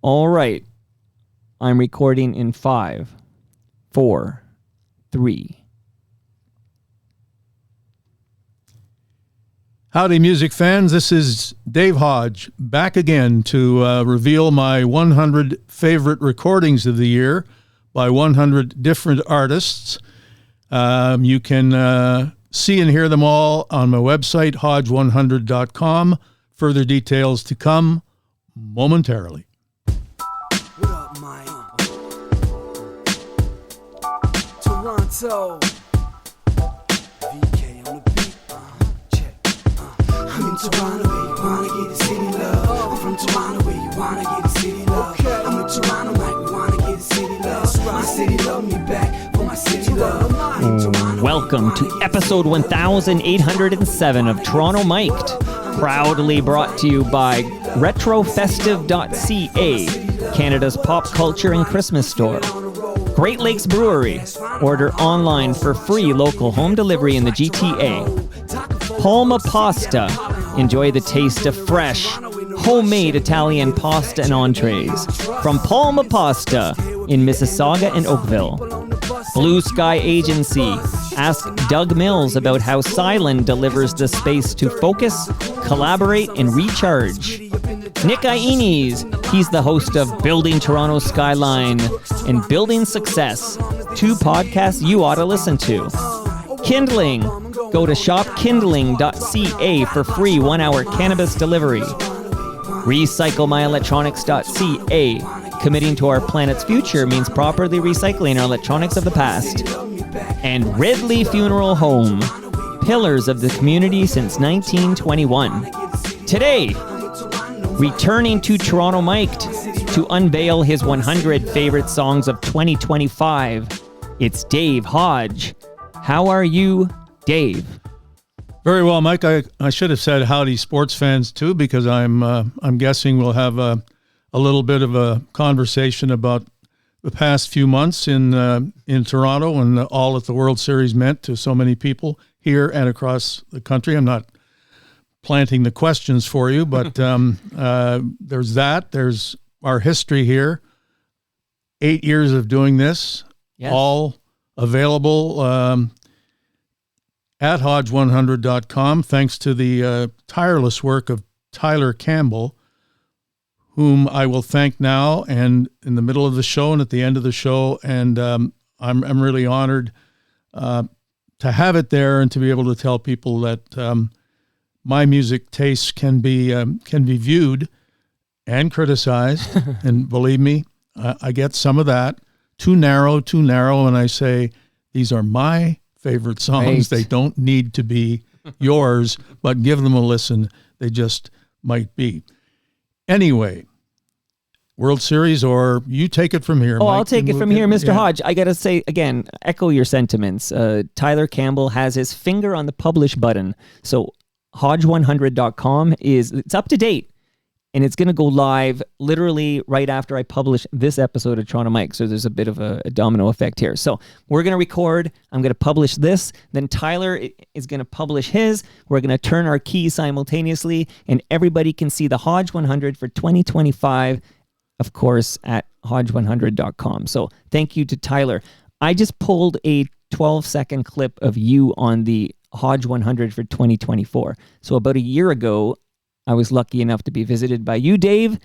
All right. I'm recording in 5, 4, 3. Howdy, music fans. This is Dave Hodge, back again to reveal my 100 favorite recordings of the year by 100 different artists. You can see and hear them all on my website, hodge100.com. Further details to come momentarily. What up, Mike? Toronto. VK on the beat. Check. I'm in Toronto where you wanna get the city love. I'm from Toronto where you wanna get the city love. I'm in Toronto like we wanna get the city love. My city love me back for my city love. Welcome to episode 1807 of Toronto Mic'd, proudly brought to you by retrofestive.ca, Canada's pop culture and Christmas store. Great Lakes Brewery. Order online for free local home delivery in the GTA. Palma Pasta. Enjoy the taste of fresh, homemade Italian pasta and entrees from Palma Pasta in Mississauga and Oakville. Blue Sky Agency. Ask Doug Mills about how Silent delivers the space to focus, collaborate, and recharge. Nick Iones. He's the host of Building Toronto Skyline and Building Success, 2 podcasts you ought to listen to. Kindling. Go to shopkindling.ca for free 1-hour cannabis delivery. Recyclemyelectronics.ca. Committing to our planet's future means properly recycling our electronics of the past. And Ridley Funeral Home. Pillars of the community since 1921. Today, returning to Toronto Mic'd to unveil his 100 favorite songs of 2025, it's Dave Hodge. How are you, Dave? Very well, Mike. I should have said howdy, sports fans, too, because I'm guessing we'll have a little bit of a conversation about the past few months in Toronto and all that the World Series meant to so many people here and across the country. I'm not planting the questions for you, but there's that. There's our history here. 8 years of doing this, yes. All available at hodge100.com, thanks to the tireless work of Tyler Campbell, whom I will thank now and in the middle of the show and at the end of the show. And I'm really honored to have it there and to be able to tell people that my music tastes can be viewed and criticized. And believe me, I get some of that. Too narrow. And I say, these are my favorite songs. Right. They don't need to be yours, but give them a listen. They just might be. Anyway, World Series, or you take it from here. Oh, Mike, I'll take it from here, Mr. Hodge. I got to say, again, echo your sentiments. Tyler Campbell has his finger on the publish button. So hodge100.com it's up to date. And it's going to go live literally right after I publish this episode of Toronto Mike. So there's a bit of a domino effect here. So we're going to record. I'm going to publish this. Then Tyler is going to publish his. We're going to turn our keys simultaneously. And everybody can see the Hodge 100 for 2025, of course, at hodge100.com. So thank you to Tyler. I just pulled a 12-second clip of you on the Hodge 100 for 2024. So about a year ago, I was lucky enough to be visited by you, Dave,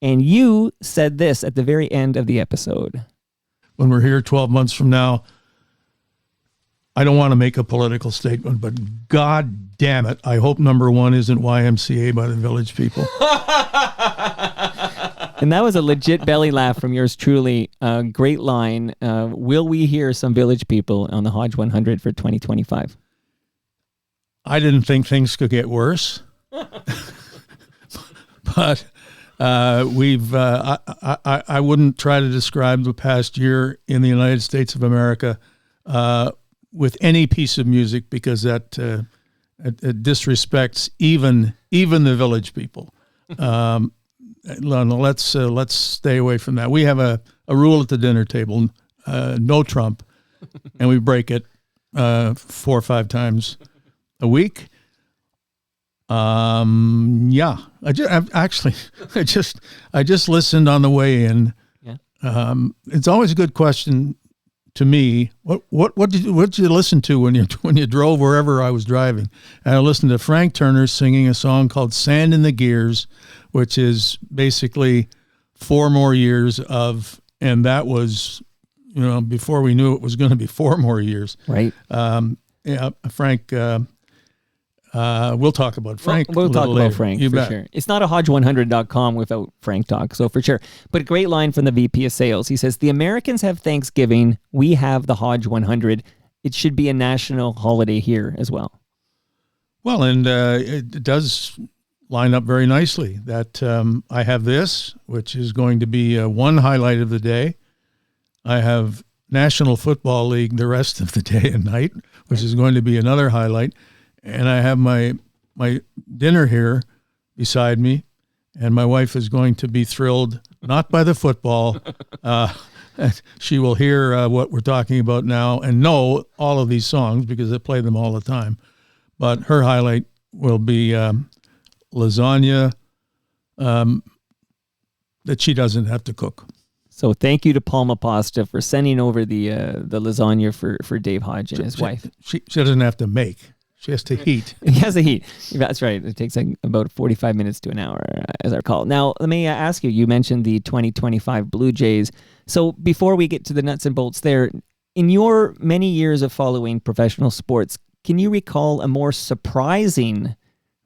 and you said this at the very end of the episode. When we're here 12 months from now, I don't want to make a political statement, but God damn it, I hope number 1 isn't YMCA by the Village People. And that was a legit belly laugh from yours truly. Great line. Will we hear some Village People on the Hodge 100 for 2025? I didn't think things could get worse. But I wouldn't try to describe the past year in the United States of America with any piece of music, because that it disrespects even the Village People. Let's stay away from that. We have a rule at the dinner table: no Trump, and we break it 4 or 5 times a week. Yeah, I just listened on the way in. Yeah. It's always a good question to me. What did you listen to when you drove wherever I was driving? And I listened to Frank Turner singing a song called "Sand in the Gears," which is basically 4 more years of, and that was, before we knew it was going to be 4 more years. Right. Yeah, Frank. We'll talk about Frank. We'll talk later. about Frank You for bet. sure. It's not a Hodge100.com without Frank talk, so for sure. But a great line from the VP of Sales. He says, "The Americans have Thanksgiving. We have the Hodge 100. It should be a national holiday here as well." Well, and it does line up very nicely that I have this, which is going to be one highlight of the day. I have National Football League the rest of the day and night, which is going to be another highlight. And I have my dinner here beside me, and my wife is going to be thrilled, not by the football. She will hear what we're talking about now and know all of these songs because I play them all the time. But her highlight will be lasagna that she doesn't have to cook. So thank you to Palma Pasta for sending over the lasagna for Dave Hodge and his wife. She doesn't have to make. She has to heat. He has a heat. That's right. It takes about 45 minutes to an hour, as I recall. Now, let me ask you, you mentioned the 2025 Blue Jays. So before we get to the nuts and bolts there, in your many years of following professional sports, can you recall a more surprising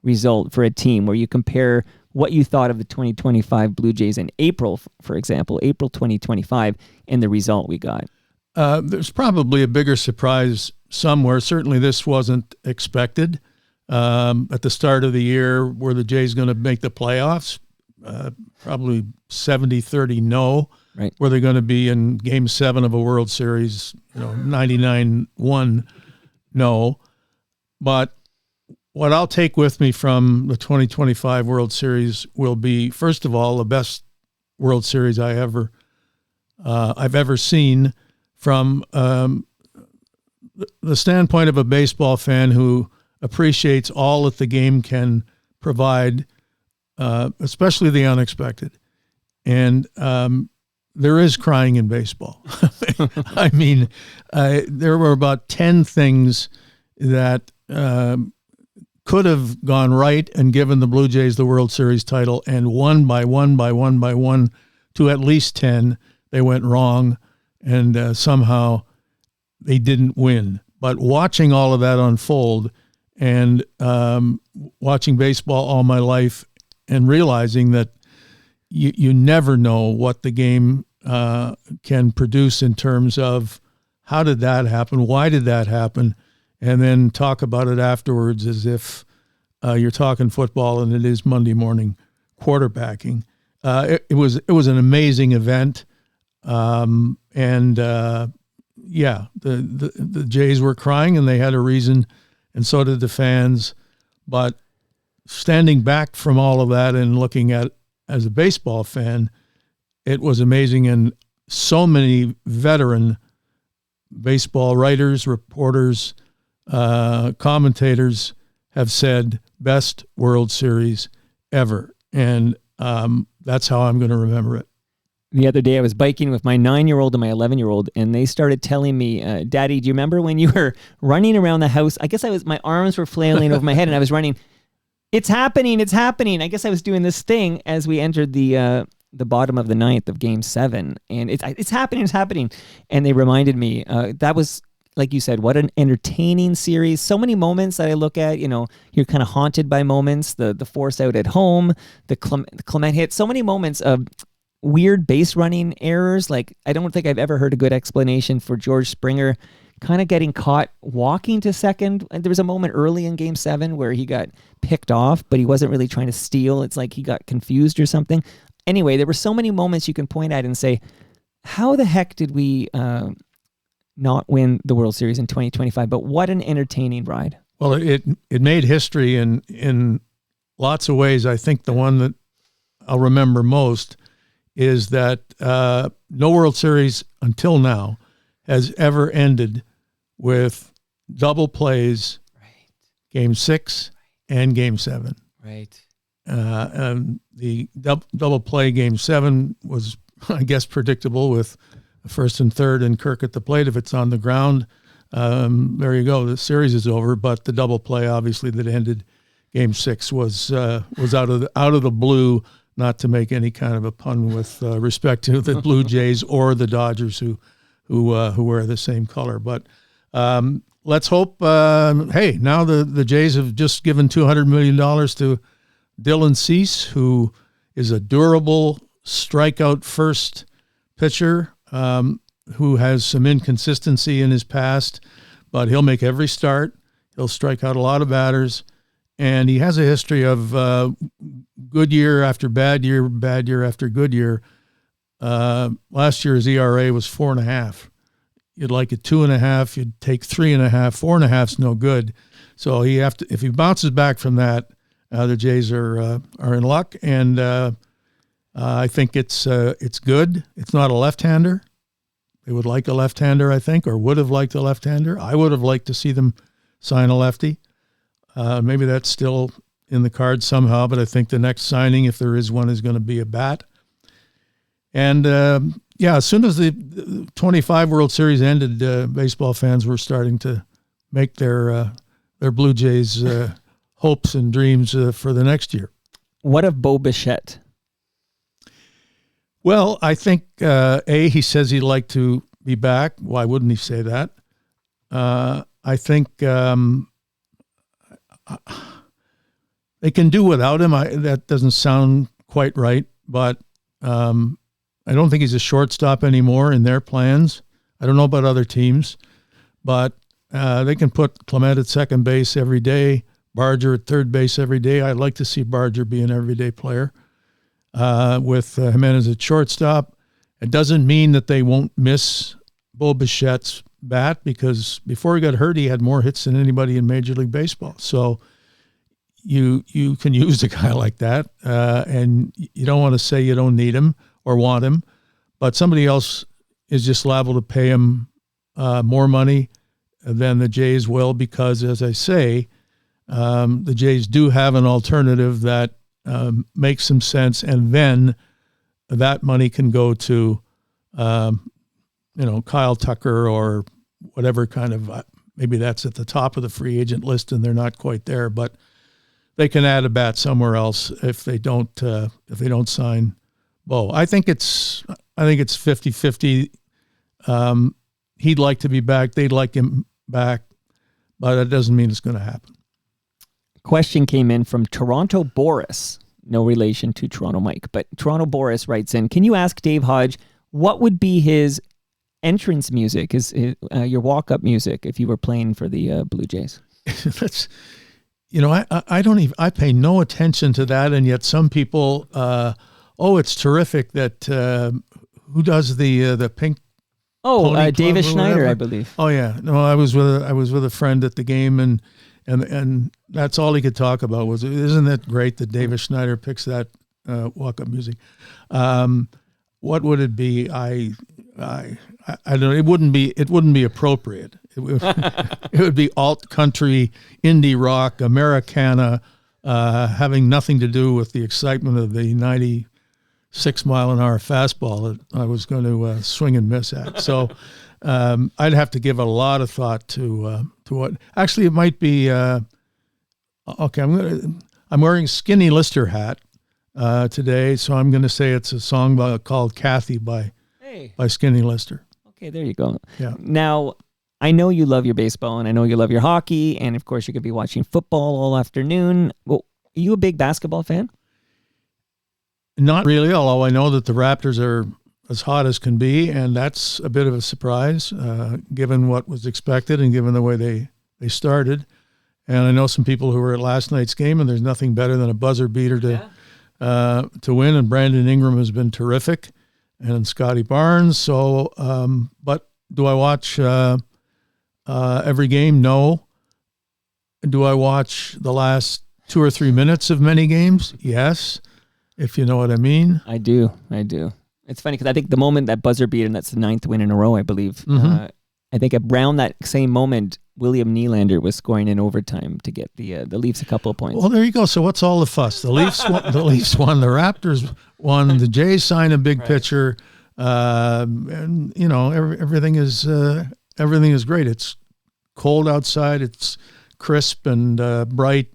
result for a team where you compare what you thought of the 2025 Blue Jays in April, for example, April 2025, and the result we got? There's probably a bigger surprise somewhere. Certainly this wasn't expected. At the start of the year, were the Jays going to make the playoffs? Probably 70-30 no. Right. Were they going to be in Game 7 of a World Series, 99-1 no. But what I'll take with me from the 2025 World Series will be, first of all, the best World Series I've ever seen from the standpoint of a baseball fan who appreciates all that the game can provide, especially the unexpected. And there is crying in baseball. I mean, there were about 10 things that could have gone right and given the Blue Jays the World Series title, and one by one to at least 10, they went wrong, and somehow they didn't win. But watching all of that unfold and watching baseball all my life and realizing that you never know what the game can produce in terms of how did that happen, why did that happen, and then talk about it afterwards as if you're talking football and it is Monday morning quarterbacking. It was an amazing event, and the Jays were crying and they had a reason, and so did the fans. But standing back from all of that and looking at as a baseball fan, it was amazing, and so many veteran baseball writers, reporters, commentators have said best World Series ever. And that's how I'm going to remember it. The other day I was biking with my 9-year-old and my 11-year-old, and they started telling me, Daddy, do you remember when you were running around the house? I guess my arms were flailing over my head and I was running. It's happening. It's happening. I guess I was doing this thing as we entered the bottom of the ninth of Game 7, and it's happening. It's happening. And they reminded me that was, like you said, what an entertaining series. So many moments that I look at, you're kind of haunted by moments, the force out at home, the Clement hit, so many moments of weird base running errors. Like, I don't think I've ever heard a good explanation for George Springer kind of getting caught walking to second. And there was a moment early in Game 7 where he got picked off, but he wasn't really trying to steal. It's like he got confused or something. Anyway, there were so many moments you can point at and say, how the heck did we not win the World Series in 2025? But what an entertaining ride. Well, it made history in lots of ways. I think the one that I'll remember most is that no World Series until now has ever ended with double plays, Game 6 and Game 7. Right. The double play Game 7 was, I guess, predictable with first and third and Kirk at the plate. If it's on the ground, there you go. The series is over. But the double play, obviously, that ended Game 6 was out of the blue. Not to make any kind of a pun with respect to the Blue Jays or the Dodgers, who wear the same color. But let's hope. Hey, now the Jays have just given $200 million to Dylan Cease, who is a durable strikeout first pitcher who has some inconsistency in his past, but he'll make every start. He'll strike out a lot of batters. And he has a history of good year after bad year after good year. Last year his ERA was 4.5. You'd like it 2.5. You'd take 3.5. 4.5's no good. So if he bounces back from that, the Jays are in luck. And I think it's good. It's not a left-hander. They would like a left-hander, I think, or would have liked a left-hander. I would have liked to see them sign a lefty. Maybe that's still in the cards somehow, but I think the next signing, if there is one, is going to be a bat. And as soon as the 25 World Series ended, baseball fans were starting to make their Blue Jays hopes and dreams for the next year. What of Bo Bichette? Well, I think he says he'd like to be back. Why wouldn't he say that? I think. They can do without him. That doesn't sound quite right, but I don't think he's a shortstop anymore in their plans. I don't know about other teams, but they can put Clement at second base every day, Barger at third base every day. I'd like to see Barger be an everyday player with Jimenez at shortstop. It doesn't mean that they won't miss Bo Bichette's bat, because before he got hurt, he had more hits than anybody in Major League Baseball. So you can use a guy like that, and you don't want to say you don't need him or want him, but somebody else is just liable to pay him more money than the Jays will, because, as I say, the Jays do have an alternative that makes some sense, and then that money can go to Kyle Tucker or whatever kind of, maybe that's at the top of the free agent list and they're not quite there, but they can add a bat somewhere else if they don't sign Bo. I think it's 50-50. He'd like to be back. They'd like him back, but it doesn't mean it's going to happen. Question came in from Toronto Boris. No relation to Toronto Mike, but Toronto Boris writes in, can you ask Dave Hodge what would be his entrance music, your walk-up music, if you were playing for the Blue Jays? That's, I don't even, I pay no attention to that, and yet some people, it's terrific that who does the pink? Oh, Davis Schneider, I believe. Oh yeah, no, I was with a friend at the game, and that's all he could talk about was, isn't it great that Davis Schneider picks that walk-up music? What would it be? I don't know. It wouldn't be appropriate. It would be alt country, indie rock, Americana, having nothing to do with the excitement of the 96-mile-an-hour fastball that I was going to swing and miss at. So I'd have to give a lot of thought to what. Actually, it might be. Okay, I'm wearing a Skinny Lister hat today, so I'm going to say it's a song called "Kathy" by Skinny Lister. Okay, there you go. Yeah. Now, I know you love your baseball, and I know you love your hockey, and of course, you're going to be watching football all afternoon. Well, are you a big basketball fan? Not really, although I know that the Raptors are as hot as can be, and that's a bit of a surprise, given what was expected and given the way they started. And I know some people who were at last night's game, and there's nothing better than a buzzer beater to win, and Brandon Ingram has been terrific, and Scotty Barnes. So, but do I watch every game? No. Do I watch the last 2 or 3 minutes of many games? Yes, if you know what I mean. I do. It's funny because I think the moment that buzzer beater, and that's the 9th win in a row, I believe, I think around that same moment, William Nylander was scoring in overtime to get the Leafs a couple of points. Well, there you go. So what's all the fuss? The Leafs won. The Leafs won. The Raptors won. The Jays signed a big pitcher. And you know, everything is great. It's cold outside. It's crisp and bright.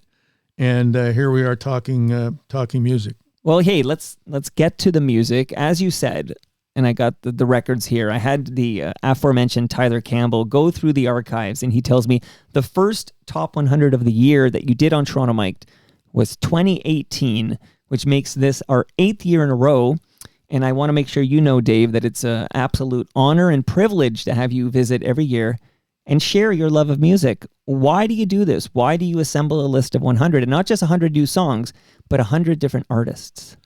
And here we are talking music. Well, hey, let's get to the music. As you said, and I got the records here. I had the aforementioned Tyler Campbell go through the archives, and he tells me the first top 100 of the year that you did on Toronto Mike was 2018, which makes this our 8th year in a row. And I want to make sure you know, Dave, that it's an absolute honor and privilege to have you visit every year and share your love of music. Why do you do this? Why do you assemble a list of 100, and not just 100 new songs, but 100 different artists?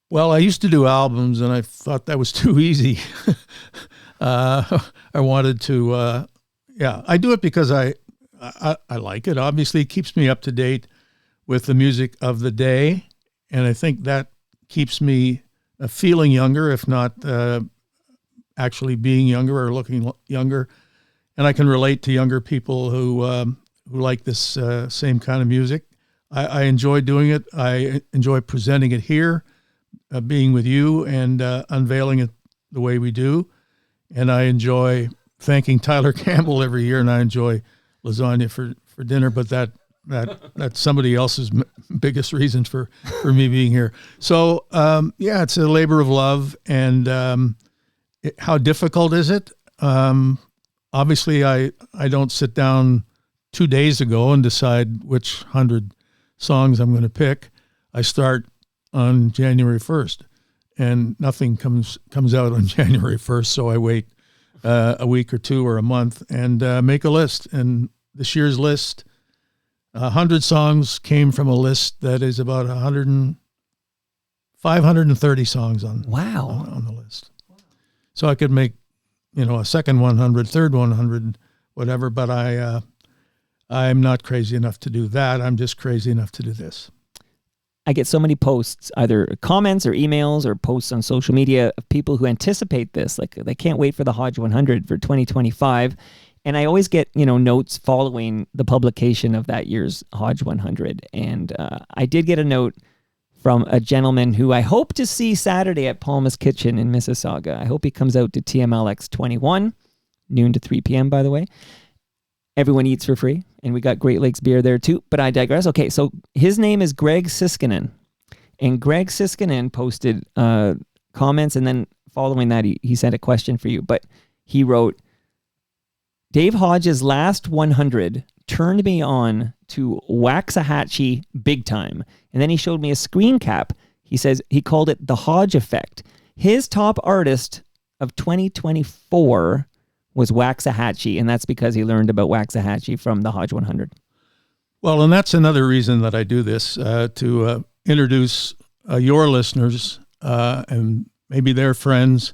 Well, I used to do albums, and I thought that was too easy. I wanted to, I do it because I like it. Obviously, it keeps me up to date with the music of the day, and I think that keeps me feeling younger, if not actually being younger or looking younger. And I can relate to younger people who like this same kind of music. I enjoy doing it. I enjoy presenting it here. Being with you and unveiling it the way we do. And I enjoy thanking Tyler Campbell every year, and I enjoy lasagna for dinner, but that's somebody else's biggest reason for me being here. So, it's a labor of love. And how difficult is it? Obviously, I don't sit down 2 days ago and decide which 100 songs I'm going to pick. I start on January 1st, and nothing comes out on January 1st. So I wait a week or two or a month and make a list. And this year's list, 100 songs came from a list that is about 530 songs on the list. So I could make, a second 100, third 100, whatever. But I'm not crazy enough to do that. I'm just crazy enough to do this. I get so many posts, either comments or emails or posts on social media of people who anticipate this. Like, they can't wait for the Hodge 100 for 2025. And I always get, notes following the publication of that year's Hodge 100. And I did get a note from a gentleman who I hope to see Saturday at Palma's Kitchen in Mississauga. I hope he comes out to TMLX 21, noon to 3 p.m., by the way. Everyone eats for free, and we got Great Lakes beer there too, but I digress. Okay, so his name is Greg Siskinen, and Greg Siskinen posted comments, and then following that, he sent a question for you, but he wrote, Dave Hodge's last 100 turned me on to Waxahachie big time, and then he showed me a screen cap. He says he called it the Hodge effect. His top artist of 2024 was Waxahachie, and that's because he learned about Waxahachie from the Hodge 100. Well, and that's another reason that I do this, to introduce your listeners and maybe their friends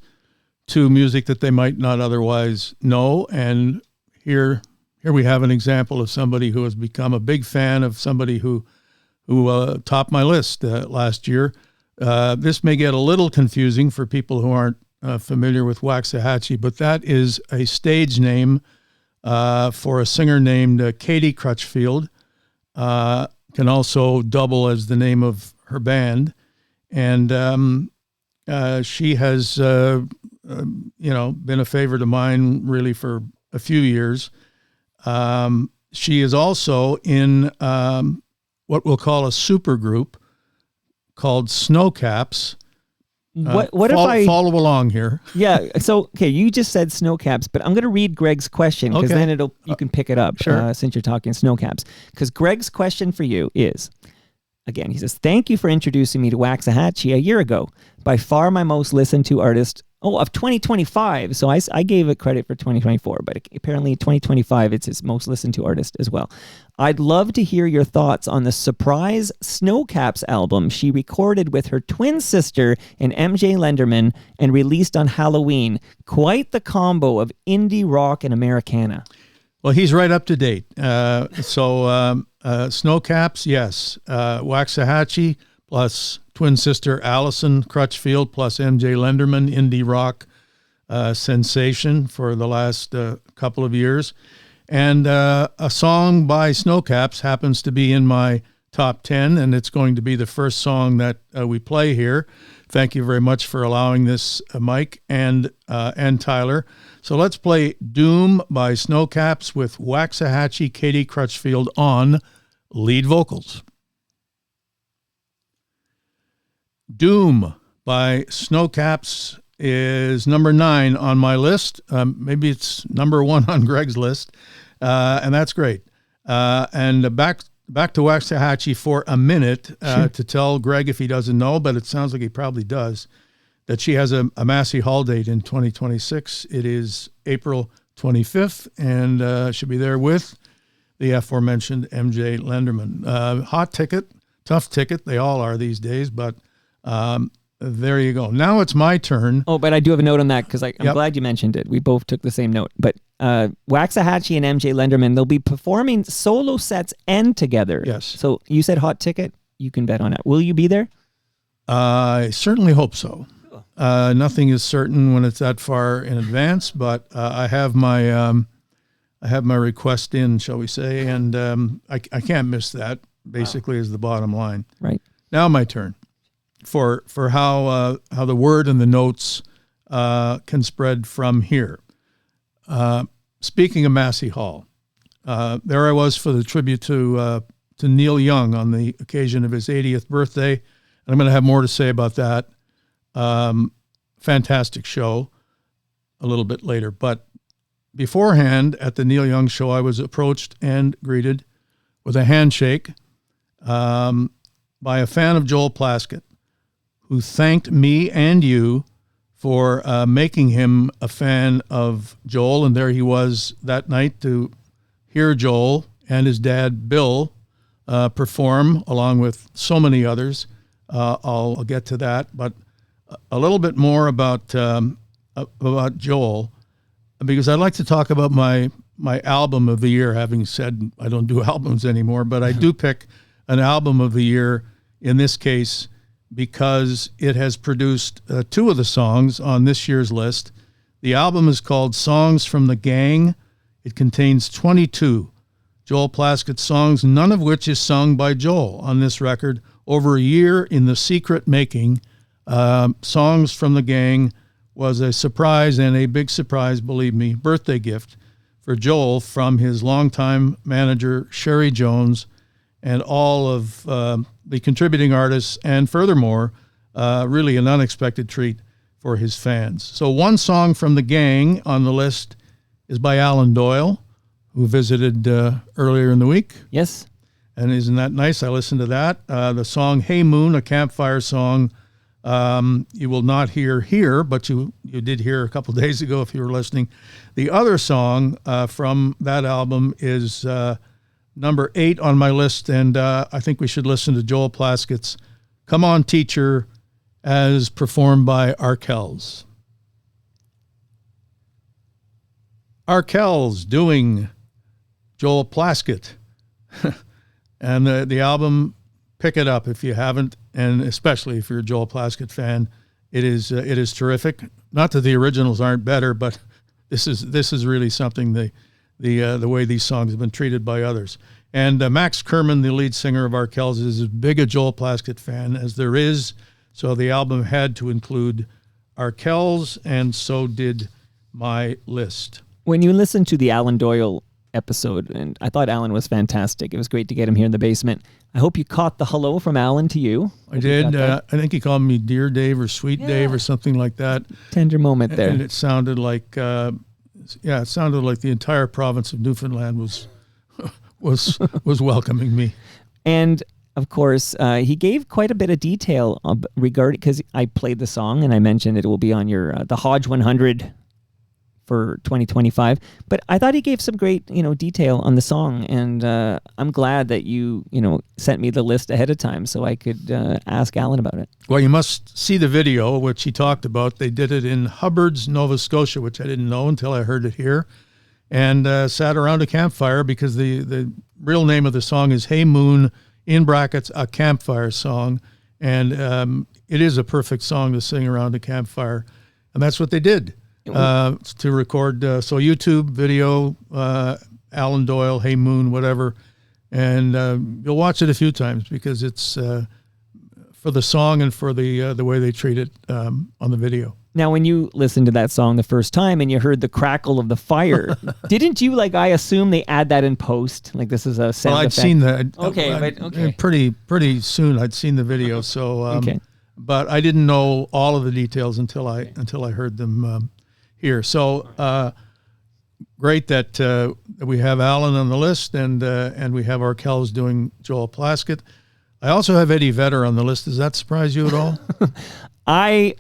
to music that they might not otherwise know. And here we have an example of somebody who has become a big fan of somebody who topped my list last year. This may get a little confusing for people who aren't familiar with Waxahachie, but that is a stage name for a singer named Katie Crutchfield. Can also double as the name of her band. And she has, been a favorite of mine really for a few years. She is also in what we'll call a super group called Snowcaps. What if I follow along here? Yeah. So, okay, you just said Snowcaps, but I'm going to read Greg's question because then you can pick it up. Sure. Since you're talking Snowcaps. Because Greg's question for you is, again, he says, thank you for introducing me to Waxahachie a year ago. By far my most listened to artist of 2025. So I gave it credit for 2024, but apparently 2025, it's his most listened to artist as well. I'd love to hear your thoughts on the surprise Snowcaps album she recorded with her twin sister and MJ Lenderman and released on Halloween. Quite the combo of indie rock and Americana. Well, he's right up to date. Snowcaps, yes. Waxahachie plus twin sister Allison Crutchfield plus MJ Lenderman, indie rock. sensation for the last couple of years. And a song by Snowcaps happens to be in my top 10, and it's going to be the first song that we play here. Thank you very much for allowing this, Mike and Tyler. So let's play Doom by Snowcaps with Waxahachie Katie Crutchfield on lead vocals. Doom by Snowcaps is number 9 on my list. Maybe it's number 1 on Greg's list, and that's great. And back to Waxahachie for a minute to tell Greg, if he doesn't know, but it sounds like he probably does, that she has a Massey Hall date in 2026. It is April 25th, and she'll be there with the aforementioned MJ Lenderman. Hot ticket, tough ticket. They all are these days, but there you go. Now it's my turn. Oh, but I do have a note on that because I'm glad you mentioned it. We both took the same note. But Waxahachie and MJ Lenderman, they'll be performing solo sets and together. Yes. So you said hot ticket. You can bet on it. Will you be there? I certainly hope so. Nothing is certain when it's that far in advance, but I have my request in, shall we say, and I can't miss that. Basically, is the bottom line. Right. Now my turn for how the word and the notes can spread from here. Speaking of Massey Hall, there I was for the tribute to Neil Young on the occasion of his 80th birthday. And I'm going to have more to say about that. Fantastic show a little bit later. But beforehand, at the Neil Young show, I was approached and greeted with a handshake by a fan of Joel Plaskett, who thanked me and you for making him a fan of Joel. And there he was that night to hear Joel and his dad, Bill, perform, along with so many others. I'll get to that, but a little bit more about Joel, because I'd like to talk about my album of the year, having said I don't do albums anymore, but I do pick an album of the year in this case because it has produced 2 of the songs on this year's list. The album is called Songs from the Gang. It contains 22 Joel Plaskett songs, none of which is sung by Joel on this record. Over a year in the secret making, Songs from the Gang was a surprise, and a big surprise, believe me, birthday gift for Joel from his longtime manager, Sherry Jones, and all of the contributing artists, and furthermore, really an unexpected treat for his fans. So one song from the Gang on the list is by Alan Doyle, who visited earlier in the week. Yes. And isn't that nice? I listened to that. The song Hey Moon, a campfire song, you will not hear here, but you did hear a couple days ago if you were listening. The other song from that album is number 8 on my list, and I think we should listen to Joel Plaskett's Come On Teacher as performed by Arkells. Arkells doing Joel Plaskett. And the album, pick it up if you haven't, and especially if you're a Joel Plaskett fan. It is terrific. Not that the originals aren't better, but this is really something. The way these songs have been treated by others. And Max Kerman, the lead singer of Arkells, is as big a Joel Plaskett fan as there is. So the album had to include Arkells, and so did my list. When you listen to the Alan Doyle episode, and I thought Alan was fantastic. It was great to get him here in the basement. I hope you caught the hello from Alan to you. I did. I think he called me Dear Dave or Sweet Dave or something like that. Tender moment there. And it sounded like, it sounded like the entire province of Newfoundland was welcoming me. And of course, he gave quite a bit of detail regarding, because I played the song and I mentioned it will be on your the Hodge 100 for 2025. But I thought he gave some great, detail on the song, and I'm glad that you sent me the list ahead of time so I could ask Alan about it. Well, you must see the video, which he talked about. They did it in Hubbard's, Nova Scotia, which I didn't know until I heard it here, and sat around a campfire because the real name of the song is Hey Moon, in brackets, a campfire song, and it is a perfect song to sing around a campfire, and that's what they did. to record. So YouTube video, Alan Doyle, Hey Moon, whatever. And you'll watch it a few times because it's for the song and for the way they treat it on the video. Now, when you listened to that song the first time and you heard the crackle of the fire, didn't you, like, I assume they add that in post? Like, this is a sound Well, I'd effect? seen that. Okay. Pretty soon I'd seen the video. So, Okay. but I didn't know all of the details until I heard them here. So, great that we have Alan on the list and we have Arkells doing Joel Plaskett. I also have Eddie Vedder on the list. Does that surprise you at all? I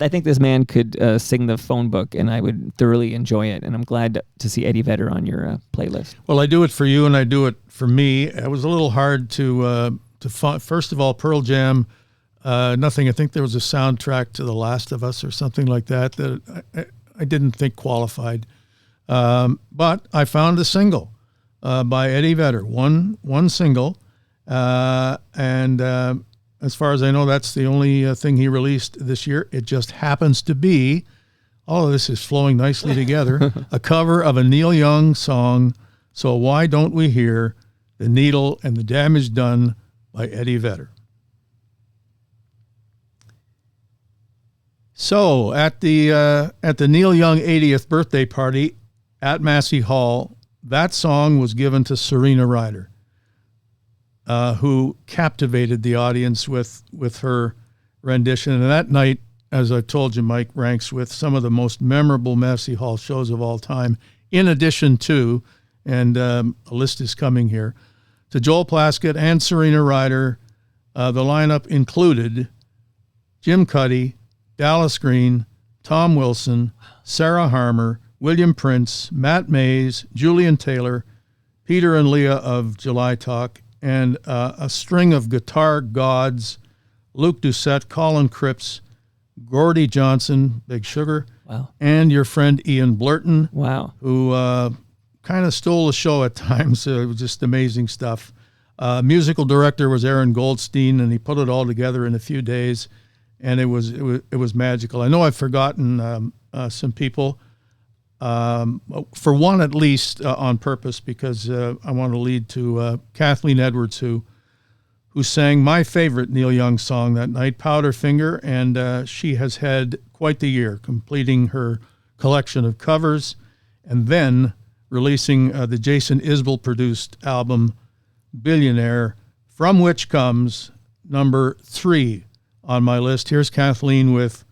think this man could sing the phone book, and I would thoroughly enjoy it. And I'm glad to see Eddie Vedder on your playlist. Well, I do it for you, and I do it for me. It was a little hard to find. First of all, Pearl Jam, nothing. I think there was a soundtrack to The Last of Us or something like that I didn't think qualified. But I found a single by Eddie Vedder, one single, and as far as I know, that's the only thing he released this year. It just happens to be, all of this is flowing nicely together, a cover of a Neil Young song, So Why Don't We Hear The Needle and the Damage Done by Eddie Vedder. So at the Neil Young 80th birthday party at Massey Hall, that song was given to Serena Ryder, who captivated the audience with her rendition. And that night, as I've told you, Mike, ranks with some of the most memorable Massey Hall shows of all time, in addition to, and a list is coming here, to Joel Plaskett and Serena Ryder. The lineup included Jim Cuddy, Dallas Green, Tom Wilson, Sarah Harmer, William Prince, Matt Mays, Julian Taylor, Peter and Leah of July Talk, and a string of guitar gods, Luke Doucette, Colin Cripps, Gordie Johnson, Big Sugar, Wow. and your friend Ian Blurton, Wow. who kind of stole the show at times. It was just amazing stuff. Musical director was Aaron Goldstein, and he put it all together in a few days, and it was magical. I know I've forgotten some people. For one at least, on purpose, because I want to lead to Kathleen Edwards, who sang my favorite Neil Young song that night, Powderfinger, and she has had quite the year, completing her collection of covers and then releasing the Jason Isbell-produced album, Billionaire, from which comes number 3 on my list. Here's Kathleen with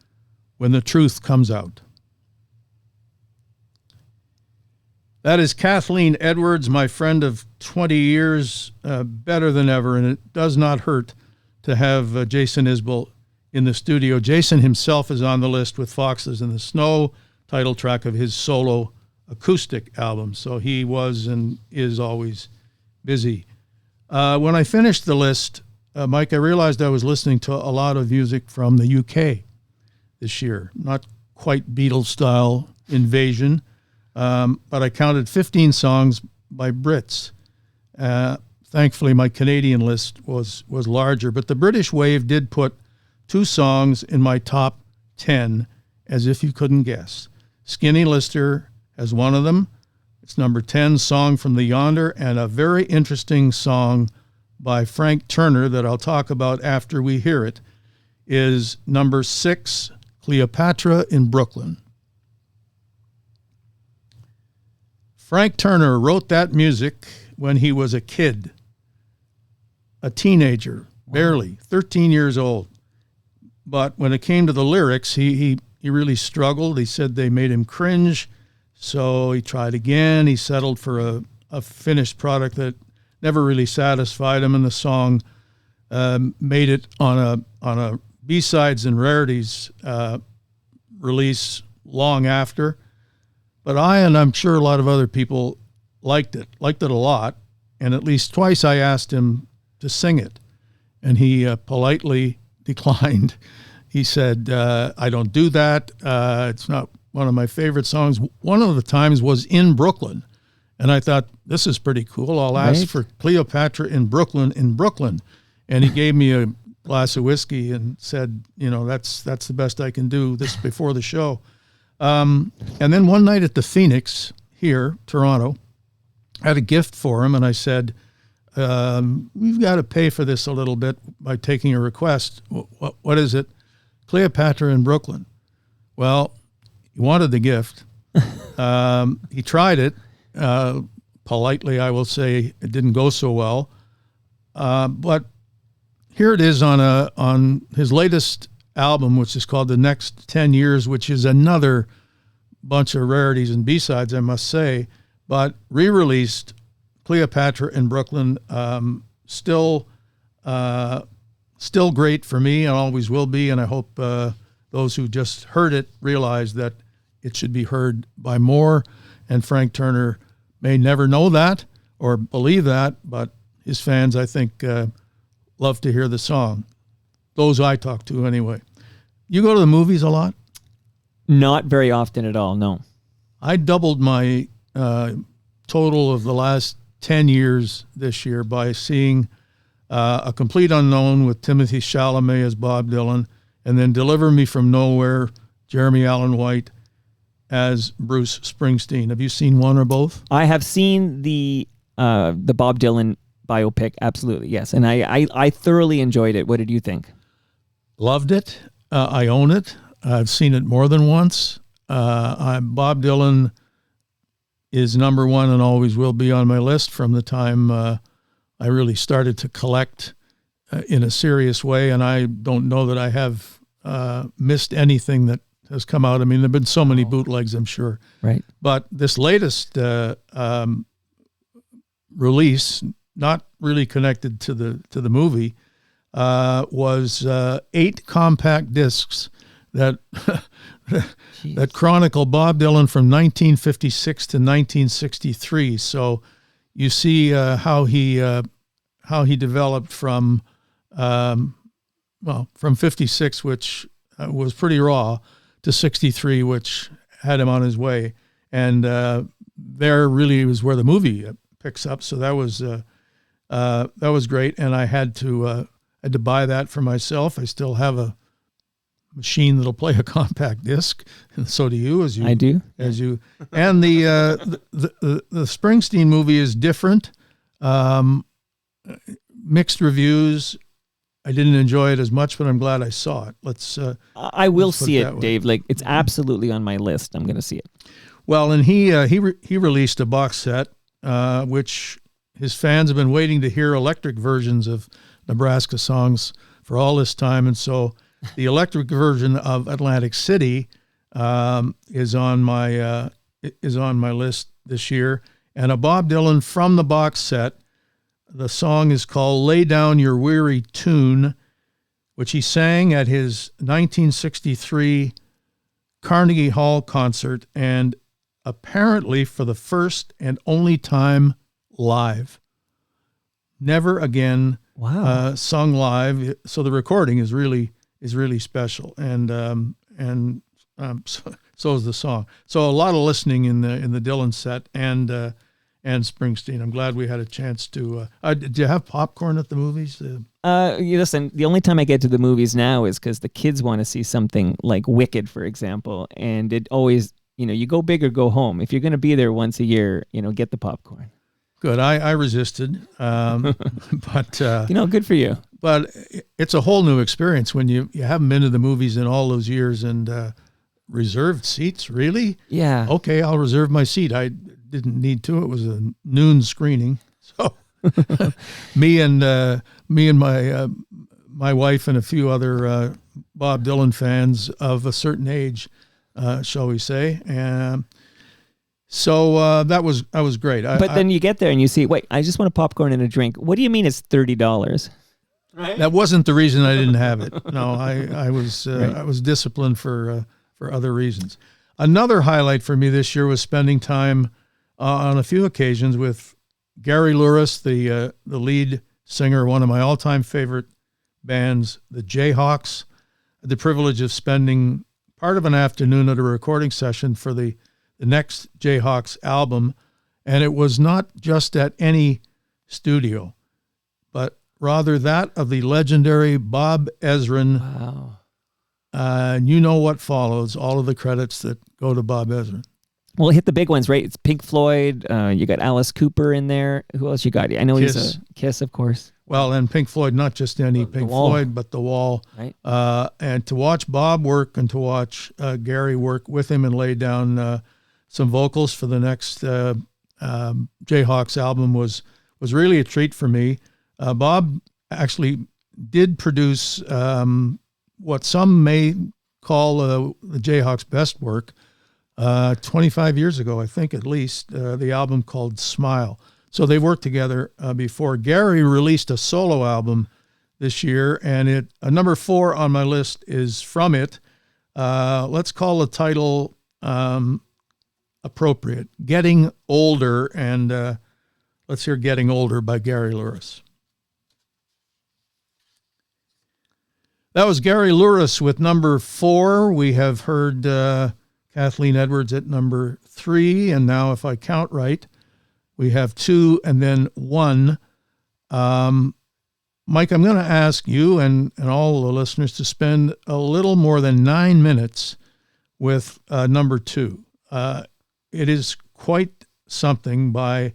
When the Truth Comes Out. That is Kathleen Edwards, my friend of 20 years, better than ever, and it does not hurt to have Jason Isbell in the studio. Jason himself is on the list with Foxes in the Snow, title track of his solo acoustic album, so he was and is always busy. When I finished the list, Mike, I realized I was listening to a lot of music from the UK this year, not quite Beatles-style invasion, but I counted 15 songs by Brits. Thankfully, my Canadian list was larger, but the British wave did put 2 songs in my top 10, as if you couldn't guess. Skinny Lister as one of them. It's number 10, Song from the Yonder, and a very interesting song by Frank Turner that I'll talk about after we hear it is number 6, Cleopatra in Brooklyn. Frank Turner wrote that music when he was a kid, a teenager, barely, 13 years old. But when it came to the lyrics, he really struggled. He said they made him cringe, so he tried again. He settled for a finished product that never really satisfied him, and the song made it on a B-Sides and Rarities release long after. But and I'm sure a lot of other people liked it a lot, and at least twice I asked him to sing it, and he politely declined. He said, I don't do that. It's not one of my favorite songs. One of the times was in Brooklyn, and I thought, this is pretty cool. I'll ask for Cleopatra in Brooklyn, and he gave me a glass of whiskey and said, that's the best I can do this before the show. And then one night at the Phoenix here, Toronto, I had a gift for him, and I said, we've got to pay for this a little bit by taking a request. What is it? Cleopatra in Brooklyn. Well, he wanted the gift. He tried it. Politely, I will say it didn't go so well. But here it is on his latest album, which is called The Next 10 Years, which is another bunch of rarities and B-sides, I must say, but re-released Cleopatra in Brooklyn, still great for me and always will be, and I hope those who just heard it realize that it should be heard by more, and Frank Turner may never know that or believe that, but his fans, I think, love to hear the song. Those I talk to anyway. You go to the movies a lot? Not very often at all, no. I doubled my total of the last 10 years this year by seeing A Complete Unknown with Timothy Chalamet as Bob Dylan, and then Deliver Me From Nowhere, Jeremy Allen White as Bruce Springsteen. Have you seen one or both? I have seen the Bob Dylan biopic, absolutely, yes. And I thoroughly enjoyed it. What did you think? Loved it. I own it. I've seen it more than once. Bob Dylan is number one and always will be on my list from the time I really started to collect in a serious way. And I don't know that I have missed anything that has come out. I mean, there have been so many bootlegs, I'm sure. Right. But this latest release, not really connected to the movie, was 8 compact discs that that chronicle Bob Dylan from 1956 to 1963. So you see how he developed from 56, which was pretty raw, to 63, which had him on his way, and there really was where the movie picks up. So that was great, and I had to buy that for myself. I still have a machine that'll play a compact disc, and so do you. I do. And the Springsteen movie is different. Mixed reviews. I didn't enjoy it as much, but I'm glad I saw it. I will see it, Dave. Like, it's absolutely on my list. I'm going to see it. Well, and he released a box set, which his fans have been waiting to hear electric versions of Nebraska songs for all this time, and so the electric version of Atlantic City is on my list this year, and a Bob Dylan from the box set. The song is called "Lay Down Your Weary Tune," which he sang at his 1963 Carnegie Hall concert, and apparently for the first and only time live. Never again sung live. So the recording is really special, and so is the song. So a lot of listening in the Dylan set and Springsteen. I'm glad we had a chance to. Did you have popcorn at the movies? Listen, the only time I get to the movies now is because the kids want to see something like Wicked, for example, and it always, you go big or go home. If you're going to be there once a year, get the popcorn. Good. I resisted, but good for you. But it's a whole new experience when you haven't been to the movies in all those years, and reserved seats, really? Yeah. Okay, I'll reserve my seat. I didn't need to. It was a noon screening, so me and my wife and a few other Bob Dylan fans of a certain age, shall we say, and so that was great. But then you get there and you see, wait, I just want a popcorn and a drink. What do you mean it's $30? Right? That wasn't the reason I didn't have it. No, I was right. I was disciplined for other reasons. Another highlight for me this year was spending time on a few occasions with Gary Louris, the lead singer, one of my all-time favorite bands, the Jayhawks. I had the privilege of spending part of an afternoon at a recording session for the next Jayhawks album, and it was not just at any studio, but rather that of the legendary Bob Ezrin. Wow. And you know what follows, all of the credits that go to Bob Ezrin. Well, hit the big ones, right? It's Pink Floyd. You got Alice Cooper in there. Who else you got? I know Kiss. he's a Kiss, of course. Well, and Pink Floyd, not just any Pink Floyd, but The Wall. Right. And to watch Bob work and to watch Gary work with him and lay down some vocals for the next Jayhawks album was really a treat for me. Bob actually did produce what some may call the Jayhawks' best work 25 years ago, I think at least, the album called Smile. So they worked together before. Gary released a solo album this year, and number 4 on my list is from it. Let's call the title appropriate, Getting Older, and let's hear Getting Older by Gary Louris. That was Gary Louris with number 4. We have heard Kathleen Edwards at number 3, and now if I count right, we have 2 and then 1. Mike, I'm going to ask you and all the listeners to spend a little more than 9 minutes with number 2. It is quite something by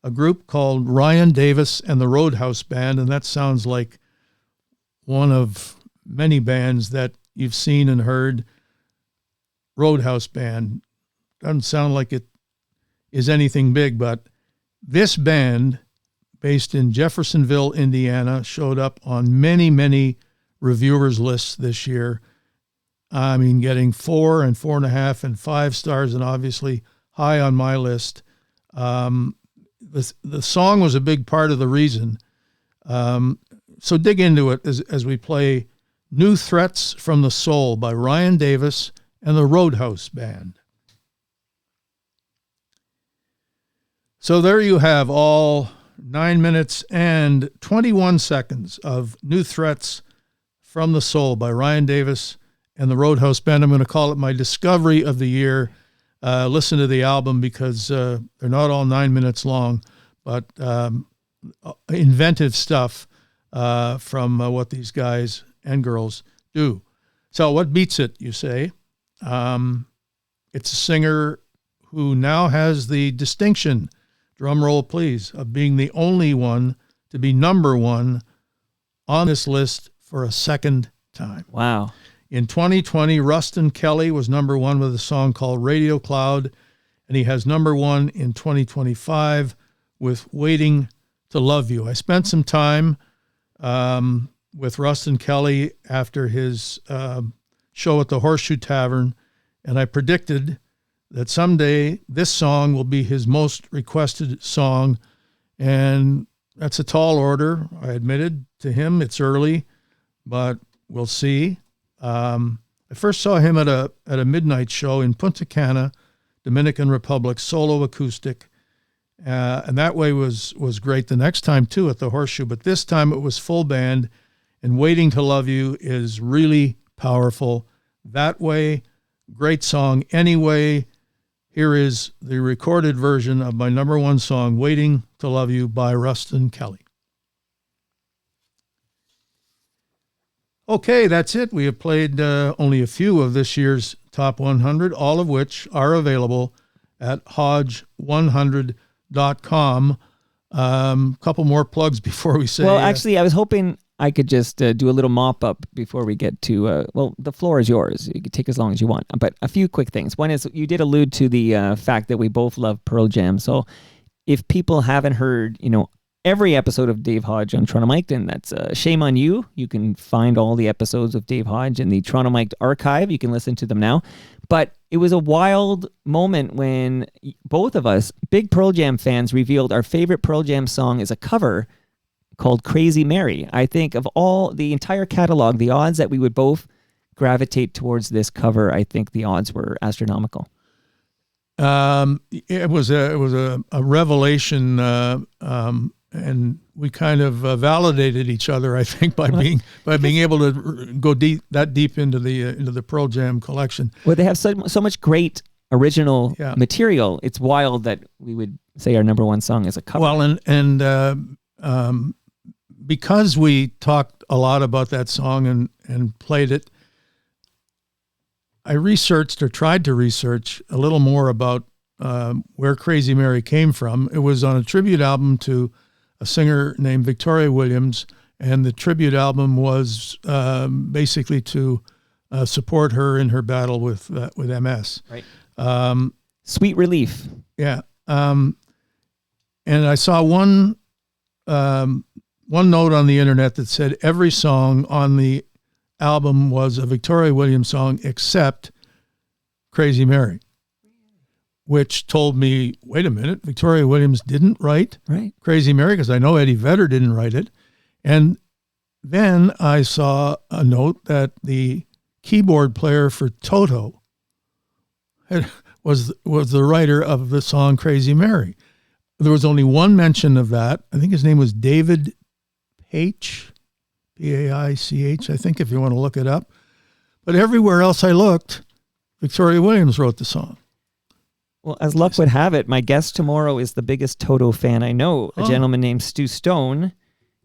a group called Ryan Davis and the Roadhouse Band, and that sounds like one of many bands that you've seen and heard. Roadhouse Band doesn't sound like it is anything big, but this band, based in Jeffersonville, Indiana, showed up on many, many reviewers' lists this year. I mean, getting 4 and 4.5 and 5 stars, and obviously high on my list. The song was a big part of the reason. So dig into it as we play New Threats from the Soul by Ryan Davis and the Roadhouse Band. So there you have all 9 minutes and 21 seconds of New Threats from the Soul by Ryan Davis and the Roadhouse Band. I'm going to call it my discovery of the year. Listen to the album because they're not all 9 minutes long, but inventive stuff from what these guys and girls do. So what beats it, you say? It's a singer who now has the distinction, drum roll please, of being the only one to be number 1 on this list for a second time. Wow. In 2020, Rustin Kelly was number 1 with a song called Radio Cloud, and he has number 1 in 2025 with Waiting to Love You. I spent some time with Rustin Kelly after his show at the Horseshoe Tavern, and I predicted that someday this song will be his most requested song, and that's a tall order. I admitted to him it's early, but we'll see. I first saw him at a midnight show in Punta Cana, Dominican Republic, solo acoustic, and that way was great. The next time too at the Horseshoe, but this time it was full band, and Waiting to Love You is really powerful. That Way, great song. Anyway, here is the recorded version of my number 1 song, Waiting to Love You by Rustin Kelly. Okay, that's it. We have played only a few of this year's Top 100, all of which are available at hodge100.com. Couple more plugs before we say... Well, actually, I was hoping I could just do a little mop-up before we get to... well, the floor is yours. You can take as long as you want. But a few quick things. One is, you did allude to the fact that we both love Pearl Jam. So if people haven't heard, every episode of Dave Hodge on Toronto Mic'd, and that's shame on you. You can find all the episodes of Dave Hodge in the Toronto Mic'd archive. You can listen to them now. But it was a wild moment when both of us, big Pearl Jam fans, revealed our favorite Pearl Jam song is a cover called Crazy Mary. I think of all the entire catalog, the odds that we would both gravitate towards this cover, I think the odds were astronomical. It was a revelation, and we kind of validated each other, I think, by being able to go that deep into the Pearl Jam collection. Well, they have so much great original material. It's wild that we would say our number 1 song is a cover. Well, and because we talked a lot about that song and played it, I researched or tried to research a little more about where Crazy Mary came from. It was on a tribute album to a singer named Victoria Williams, and the tribute album was basically to support her in her battle with MS. Right. Sweet Relief. Yeah. And I saw one note on the internet that said every song on the album was a Victoria Williams song except Crazy Mary, which told me, wait a minute, Victoria Williams didn't write Crazy Mary, because I know Eddie Vedder didn't write it. And then I saw a note that the keyboard player for Toto was the writer of the song Crazy Mary. There was only one mention of that. I think his name was David Paich, Paich, I think, if you want to look it up. But everywhere else I looked, Victoria Williams wrote the song. Well, as luck would have it, my guest tomorrow is the biggest Toto fan I know, a gentleman named Stu Stone,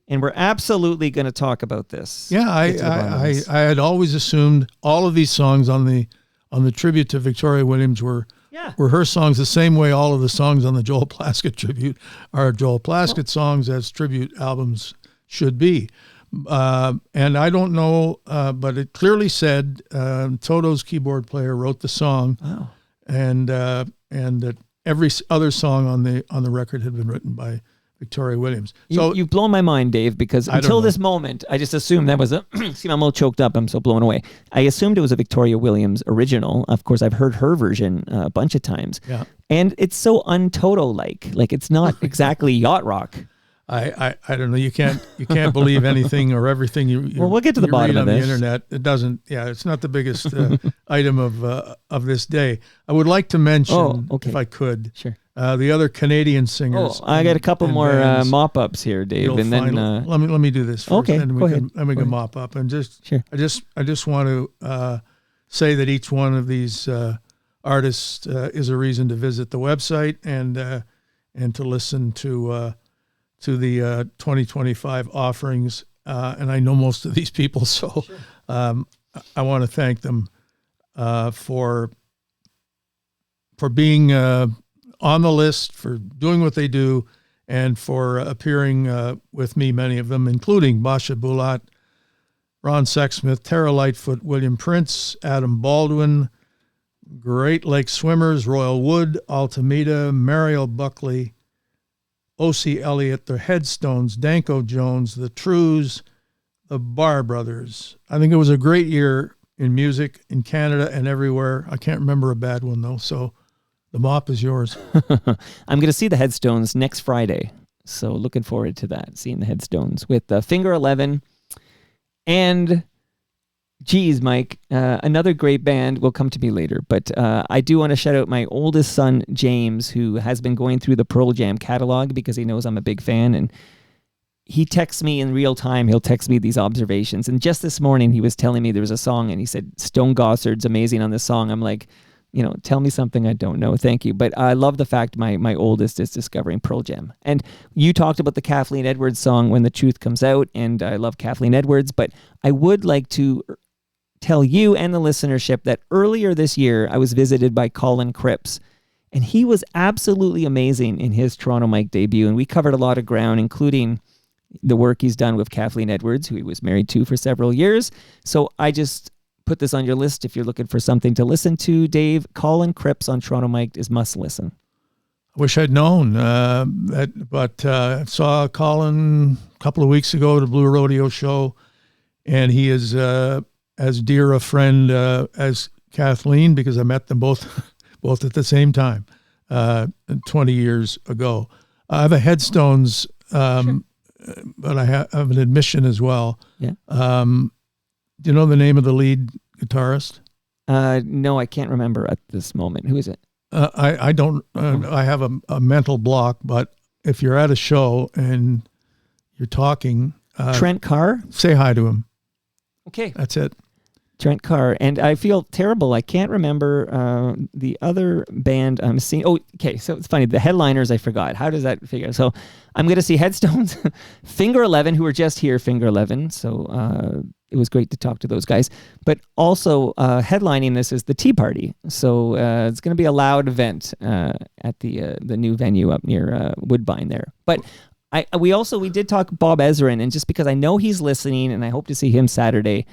and we're absolutely going to talk about this. Yeah, I had always assumed all of these songs on the tribute to Victoria Williams were her songs, the same way all of the songs on the Joel Plaskett tribute are Joel Plaskett songs, as tribute albums should be. And I don't know, but it clearly said Toto's keyboard player wrote the song, and that every other song on the record had been written by Victoria Williams. So you've blown my mind, Dave, because until this moment, I just assumed that was a. See, I'm all choked up. I'm so blown away. I assumed it was a Victoria Williams original. Of course, I've heard her version a bunch of times. Yeah, and it's so un-Toto-like. Like, it's not exactly yacht rock. I don't know. You can't believe anything or everything you well, we'll get to the bottom read of on this. the internet. It doesn't. Yeah, it's not the biggest item of this day. I would like to mention, if I could, sure, the other Canadian singers. I got a couple more mop-ups here, Dave, and then let me do this first. Okay, then go ahead. Then we can mop up and just. Sure. I just want to say that each one of these artists is a reason to visit the website and to listen to the 2025 offerings. And I know most of these people, so sure. I want to thank them for being on the list, for doing what they do, and for appearing with me, many of them, including Basha Bulat, Ron Sexsmith, Tara Lightfoot, William Prince, Adam Baldwin, Great Lake Swimmers, Royal Wood, Altameda, Mariel Buckley, O.C. Elliott, the Headstones, Danko Jones, the Trues, the Barr Brothers. I think it was a great year in music in Canada and everywhere. I can't remember a bad one, though, so the mop is yours. I'm going to see the Headstones next Friday, so looking forward to that, seeing the Headstones with Finger 11. And, geez, Mike, another great band will come to me later, but I do want to shout out my oldest son, James, who has been going through the Pearl Jam catalog because he knows I'm a big fan, and he texts me in real time. He'll text me these observations, and just this morning he was telling me there was a song, and he said, Stone Gossard's amazing on this song. I'm like, tell me something I don't know. Thank you. But I love the fact my oldest is discovering Pearl Jam. And you talked about the Kathleen Edwards song, When the Truth Comes Out, and I love Kathleen Edwards, but I would like to tell you and the listenership that earlier this year, I was visited by Colin Cripps, and he was absolutely amazing in his Toronto Mike debut. And we covered a lot of ground, including the work he's done with Kathleen Edwards, who he was married to for several years. So I just put this on your list if you're looking for something to listen to, Dave. Colin Cripps on Toronto Mike is must listen. I wish I'd known, but I saw Colin a couple of weeks ago at a Blue Rodeo show, and he is as dear a friend as Kathleen, because I met them both at the same time 20 years ago. I have a Headstones, Sure. but I have an admission as well. Yeah. Do you know the name of the lead guitarist? No, I can't remember at this moment. Who is it? I don't. I have a mental block. But if you're at a show and you're talking, Trent Carr. Say hi to him. Okay, that's it. Trent Carr. And I feel terrible. I can't remember the other band I'm seeing. Oh, okay. So it's funny. The headliners I forgot. How does that figure? So I'm going to see Headstones, Finger 11, who were just here, Finger 11. So it was great to talk to those guys. But also headlining this is the Tea Party. So it's going to be a loud event at the new venue up near Woodbine there. But we did talk Bob Ezrin, and just because I know he's listening and I hope to see him Saturday,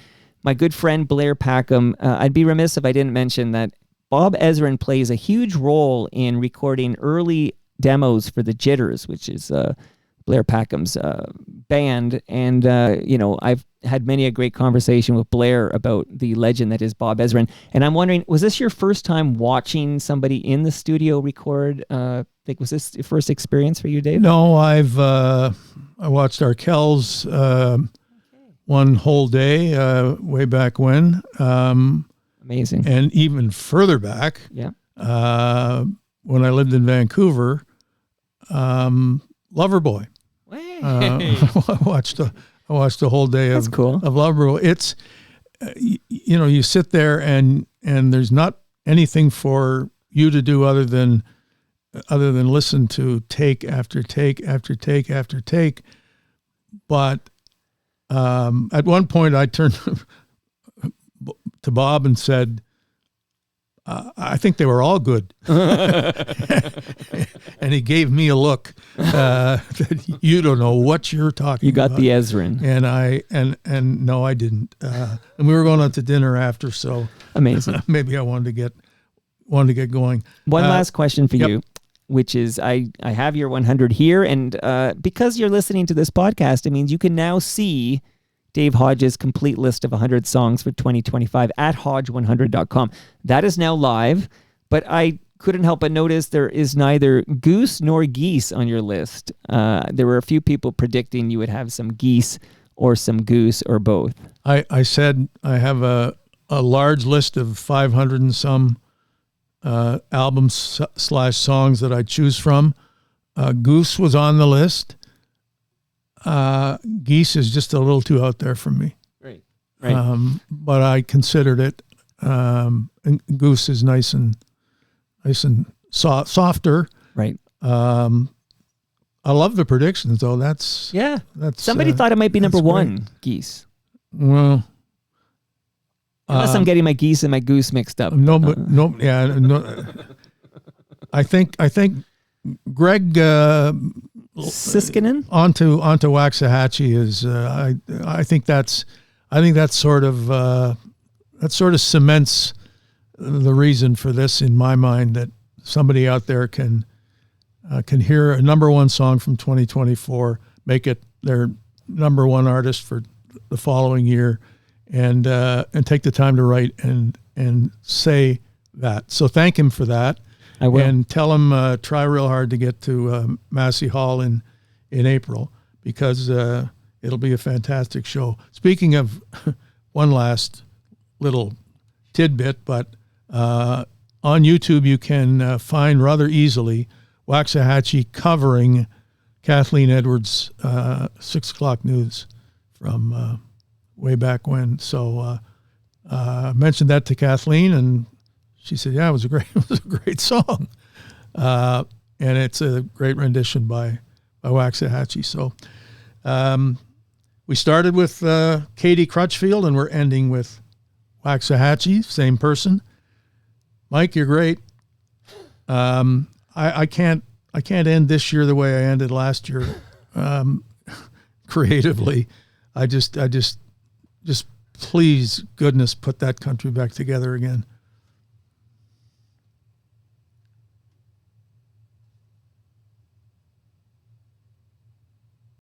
my good friend Blair Packham, I'd be remiss if I didn't mention that Bob Ezrin plays a huge role in recording early demos for the Jitters, which is Blair Packham's band. And, I've had many a great conversation with Blair about the legend that is Bob Ezrin. And I'm wondering, was this your first time watching somebody in the studio record? Was this your first experience for you, Dave? No, I watched Arkells one whole day way back when. Amazing. And even further back, yeah, when I lived in Vancouver, Loverboy. I watched a whole day That's cool. of Loverboy. It's you sit there and there's not anything for you to do other than listen to take after take after take after take. But at one point, I turned to Bob and said, I think they were all good. And he gave me a look that you don't know what you're talking about. You got the Ezrin. And no, I didn't. And we were going out to dinner after, so amazing. Maybe I wanted to get going. One last question for yep. you, which is I have your 100 here, and because you're listening to this podcast, it means you can now see Dave Hodge's complete list of 100 songs for 2025 at hodge100.com. That is now live, but I couldn't help but notice there is neither goose nor geese on your list. There were a few people predicting you would have some geese or some goose or both. I said I have a large list of 500 and some albums / songs that I choose from. Goose was on the list. Geese is just a little too out there for me. Right. But I considered it. And Goose is nice and softer. Right. I love the predictions though. That's somebody thought it might be number one, great. Geese. Well, unless I'm getting my geese and my goose mixed up. No. I think Greg Siskinen onto Waxahachie is. I think that sort of cements the reason for this in my mind, that somebody out there can hear a number one song from 2024, make it their number one artist for the following year, and take the time to write and say that. So thank him for that. I will. And tell him try real hard to get to Massey Hall in April, because it'll be a fantastic show. Speaking of one last little tidbit, but on YouTube you can find rather easily Waxahachie covering Kathleen Edwards' 6 o'clock news from way back when. So I mentioned that to Kathleen, and she said, "Yeah, it was a great song," and it's a great rendition by Waxahachie. So we started with Katie Crutchfield, and we're ending with Waxahachie, same person. Mike, you're great. I can't end this year the way I ended last year. Creatively, I just please goodness put that country back together again.